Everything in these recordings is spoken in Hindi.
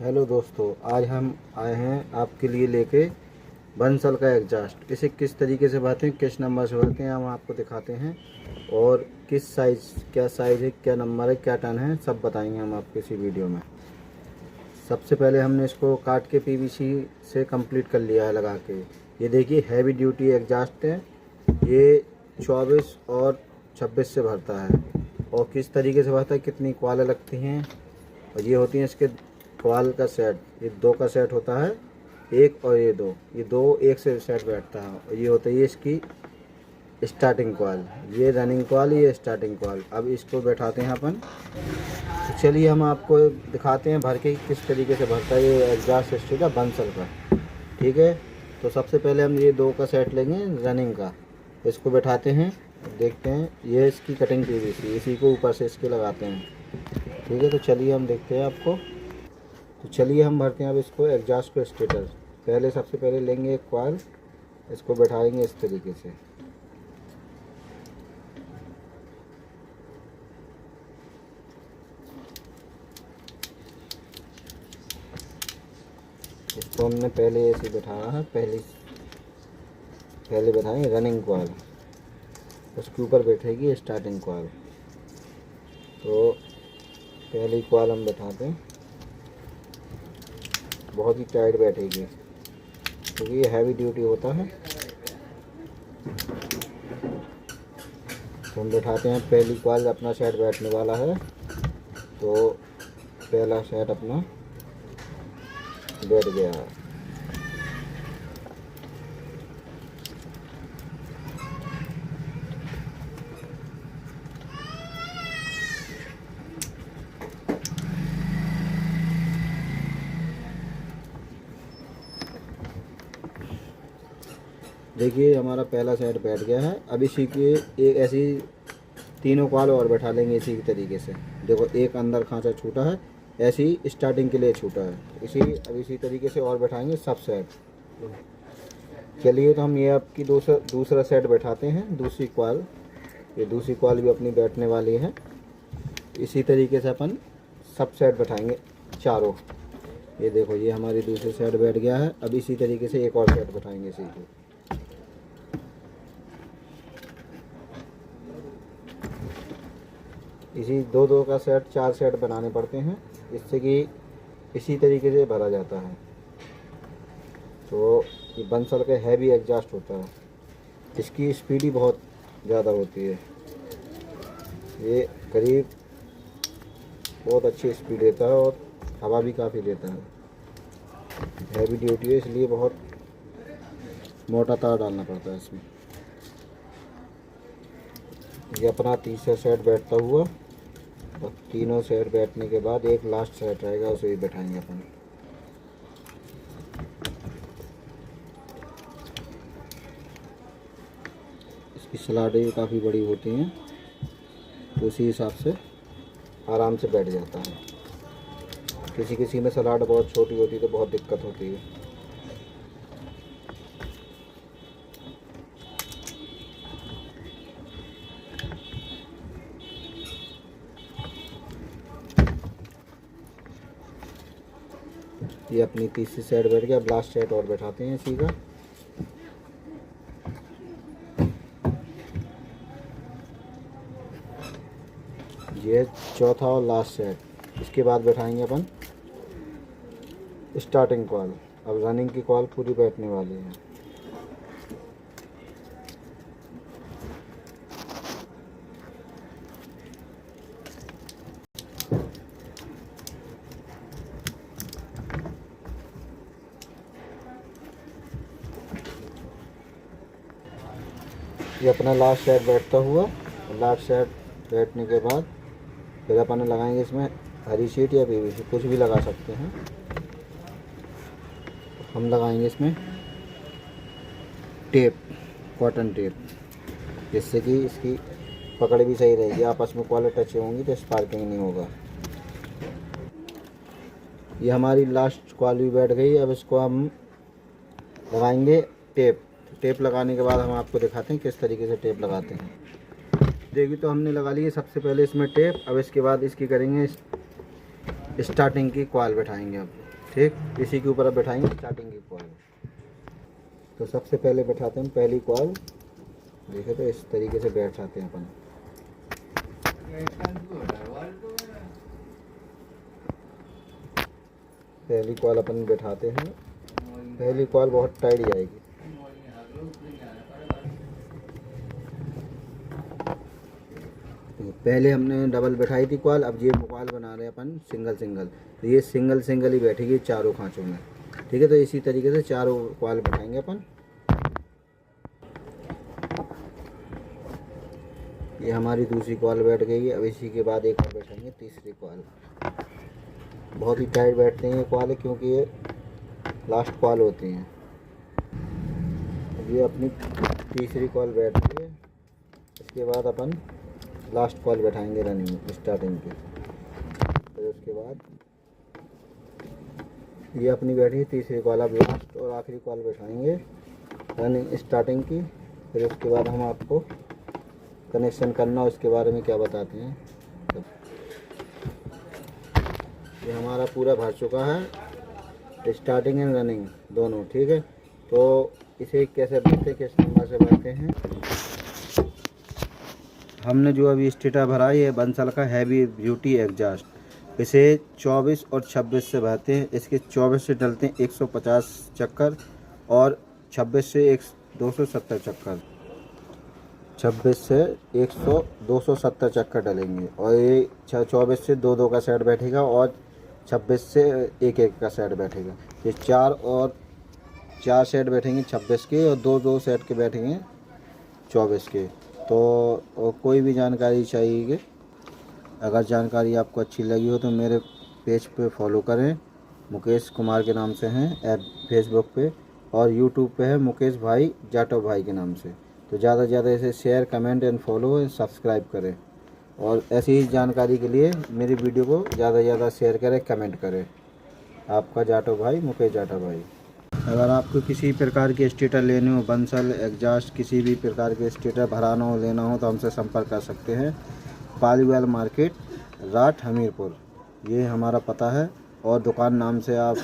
हेलो दोस्तों, आज हम आए हैं आपके लिए लेके बंसल का एग्जास्ट। इसे किस तरीके से भरते हैं, किस नंबर से भरते हैं, हम आपको दिखाते हैं। और किस साइज़, क्या साइज़ है, क्या नंबर है, क्या टन है, सब बताएंगे हम आपको इसी वीडियो में। सबसे पहले हमने इसको काट के पीवीसी से कंप्लीट कर लिया है लगा के। ये देखिए हैवी ड्यूटी एग्जास्ट है। ये 24 और 26 से भरता है। और किस तरीके से भरता है, कितनी क्वालें लगती हैं, और ये होती हैं इसके क्वाल का सेट। ये दो का सेट होता है, एक और ये दो एक से सेट बैठता है। और ये होता है ये इसकी स्टार्टिंग क्वाल, ये रनिंग क्वाल, ये स्टार्टिंग क्वाल। अब इसको बैठाते हैं अपन। तो चलिए हम आपको दिखाते हैं भर के किस तरीके से भरता है ये एग्जॉस्ट सिस्टम का बंसल का। ठीक है, तो सबसे पहले हम ये दो का सेट लेंगे रनिंग का। इसको बैठाते हैं, देखते हैं। ये इसकी कटिंग पीवीसी, इसी को ऊपर से इसके लगाते हैं। ठीक है, तो चलिए हम देखते हैं आपको। तो चलिए हम भरते हैं अब इसको एग्जॉस्ट को स्टेटर। पहले सबसे पहले लेंगे एक कॉइल, इसको बैठाएंगे इस तरीके से। इसको हमने पहले ऐसे बैठाया है। पहले बैठाएंगे रनिंग कॉइल, उसके ऊपर बैठेगी स्टार्टिंग कॉइल। तो पहली कॉइल हम बैठाते हैं, बहुत ही टाइट बैठेगी क्योंकि ये हैवी ड्यूटी होता है। तो हम बैठाते हैं पहली कॉइल, अपना सेट बैठने वाला है। तो पहला सेट अपना बैठ गया है। देखिए हमारा पहला सेट बैठ गया है। अब इसी के एक ऐसी तीनों कॉल और बैठा लेंगे इसी तरीके से। देखो एक अंदर खांचा छूटा है, ऐसी स्टार्टिंग के लिए छूटा है। अब इसी तरीके से और बैठाएंगे सब सेट। चलिए, तो हम ये आपकी दूसरा सेट बैठाते हैं, दूसरी कॉल। ये दूसरी कॉल भी अपनी बैठने वाली है। इसी तरीके से अपन सब सेट बैठाएंगे चारों। ये देखो, ये हमारी दूसरी सेट बैठ गया है। अब इसी तरीके से एक और सेट बैठाएंगे इसी को। इसी दो दो का सेट, चार सेट बनाने पड़ते हैं, इससे कि इसी तरीके से भरा जाता है। तो ये बंसल का हैवी एग्जॉस्ट होता है, इसकी स्पीड ही बहुत ज़्यादा होती है। ये करीब बहुत अच्छी स्पीड देता है और हवा भी काफ़ी देता है। हैवी ड्यूटी है, इसलिए बहुत मोटा तार डालना पड़ता है इसमें। ये अपना तीसरा सेट बैठता हुआ, और तीनों सेट बैठने के बाद एक लास्ट सेट रहेगा, उसे भी बैठाएंगे अपन। इसकी सलाडें भी काफ़ी बड़ी होती हैं, तो उसी हिसाब से आराम से बैठ जाता है। किसी किसी में सलाड बहुत छोटी होती है तो बहुत दिक्कत होती है। ये अपनी तीसरी सेट बैठ गया। अब लास्ट सेट और बैठाते हैं इसी का। ये चौथा और लास्ट सेट। इसके बाद बैठाएंगे अपन स्टार्टिंग कॉल। अब रनिंग की कॉल पूरी बैठने वाली है। ये अपना लास्ट सेट बैठता हुआ। लास्ट सेट बैठने के बाद फिर अपन लगाएंगे इसमें हरी शीट या पीवीसी, कुछ भी लगा सकते हैं। हम लगाएंगे इसमें टेप, कॉटन टेप, जिससे कि इसकी पकड़ भी सही रहेगी। आपस में कॉलर टच होंगी तो स्पार्किंग नहीं होगा। ये हमारी लास्ट कॉल भी बैठ गई। अब इसको हम लगाएंगे टेप। टेप लगाने के बाद हम आपको दिखाते हैं किस तरीके से टेप लगाते हैं। देखिए, तो हमने लगा ली है सबसे पहले इसमें टेप। अब इसके बाद इसकी करेंगे स्टार्टिंग की कॉइल बैठाएंगे। अब ठीक, इसी के ऊपर अब बैठाएंगे स्टार्टिंग की कॉल। तो सबसे पहले बैठाते हैं पहली कॉल। देखे तो इस तरीके से बैठाते हैं अपन। पहली कॉल अपन बैठाते हैं। पहली कॉल बहुत टाइट जाएगी। पहले हमने डबल बैठाई थी कॉल, अब ये कॉल बना रहे हैं अपन सिंगल सिंगल। तो ये सिंगल सिंगल ही बैठेगी चारों खांचों में। ठीक है, तो इसी तरीके से चारों कॉल बैठाएंगे अपन। ये हमारी दूसरी कॉल बैठ गई है। अब इसी के बाद एक और बैठाएंगे तीसरी कॉल। बहुत ही टाइट बैठते हैं ये कॉल, क्योंकि ये लास्ट कॉल होती हैं। ये अपनी तीसरी कॉल बैठ गई है। इसके बाद अपन लास्ट कॉल बैठाएंगे रनिंग स्टार्टिंग की। फिर उसके बाद ये अपनी बैठी तीसरी कॉल। अब लास्ट और आखिरी कॉल बैठाएंगे रनिंग स्टार्टिंग की। फिर उसके बाद हम आपको कनेक्शन करना उसके बारे में क्या बताते हैं। ये हमारा पूरा भर चुका है, स्टार्टिंग एंड रनिंग दोनों। ठीक है, तो इसे कैसे भरते हैं, किस नंबर से भरते हैं। हमने जो अभी स्टेटर भरा है ये बंसल का हैवी ब्यूटी एग्जॉस्ट। इसे 24 और 26 से भरते हैं। इसके 24 से डलते हैं 150 चक्कर और 26 से 270 चक्कर। 26 से 270 चक्कर डलेंगे और ये 24 से 2-2 का सेट बैठेगा और 26 से 1-1 का सेट बैठेगा। ये 4 सेट बैठेंगे 26 के और 2-2 सेट के बैठेंगे 24 के। तो कोई भी जानकारी चाहिए, अगर जानकारी आपको अच्छी लगी हो तो मेरे पेज पे फॉलो करें। मुकेश कुमार के नाम से हैं ऐप फेसबुक पे, और यूट्यूब पे है मुकेश भाई जाटव भाई के नाम से। तो ज़्यादा से ज़्यादा इसे share, comment and follow and subscribe करें। और ऐसी ही जानकारी के लिए मेरी वीडियो को ज़्यादा से ज़्यादा शेयर करें, कमेंट करें। आपका जाटव भाई, मुकेश जाटव भाई। अगर आपको किसी प्रकार के स्टेटर लेने हो, बंसल एग्जॉस्ट किसी भी प्रकार के स्टेटर भराना हो, लेना हो, तो हमसे संपर्क कर सकते हैं। पालीवाल मार्केट, राठ, हमीरपुर, ये हमारा पता है। और दुकान नाम से आप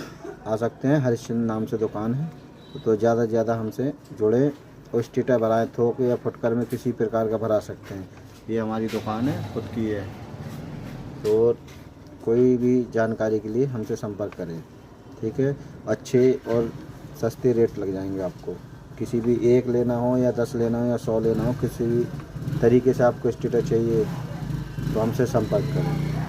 आ सकते हैं, हरिश्चंद्र नाम से दुकान है। तो ज़्यादा से ज़्यादा हमसे जुड़ें और स्टेटर भराएँ, थोक या फुटकर में किसी प्रकार का भरा सकते हैं। ये हमारी दुकान है, खुद की है। तो कोई भी जानकारी के लिए हमसे संपर्क करें। ठीक है, अच्छे और सस्ते रेट लग जाएंगे आपको। किसी भी एक लेना हो या 10 लेना हो या 100 लेना हो, किसी भी तरीके से आपको स्टेटर चाहिए तो हमसे संपर्क करें।